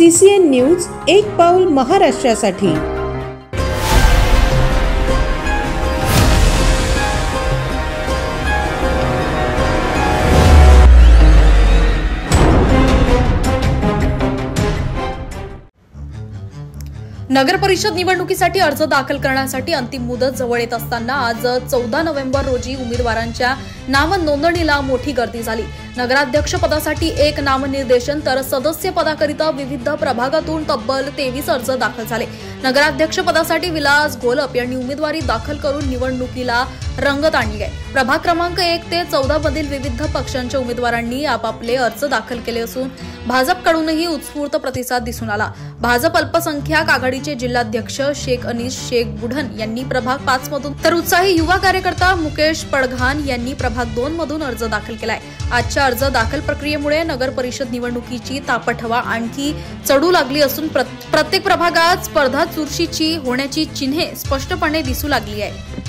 CCN news एक पाऊल महाराष्ट्रासाठी। नगर परिषद निवडणुकीसाठी अर्ज दाखल करण्यासाठी अंतिम मुदत जवळ येत असताना आज 14 नोव्हेंबर रोजी उमेदवारांच्या नाव नोंदणीला मोठी गर्दी झाली। नगराध्यक्ष पदासाठी 1 नामनिर्देशन तर सदस्य पदाकरिता विविध प्रभागातून तब्बल 23 अर्ज दाखल झाले। नगराध्यक्ष पदासाठी विलास घोलप यांनी उमेदवारी दाखल करून निवडणुकीला रंगत आणली आहे। प्रभाग क्रमांक 1 ते 14 मधील विविध पक्षांच्या उमेदवारांनी आपापले अर्ज दाखल केले असून भाजपकडूनही उत्स्फूर्त प्रतिसाद दिसून आला। भाजप अल्पसंख्याक आघाडीचे जिल्हाध्यक्ष शेख अनीस शेख बुढन यांनी प्रभाग 5 मधून तर उत्साही युवा कार्यकर्ता मुकेश पडघान यांनी प्रभाग 2 मधून अर्ज दाखल केलाय। आजच्या अर्ज दाखल प्रक्रियेमुळे नगर परिषद निवडणुकीची तापट हवा आणखी चढू लागली असून प्रत्येक प्रभागात स्पर्धा चुरशीची होण्याची चिन्हे स्पष्टपणे दिसू लागली आहे।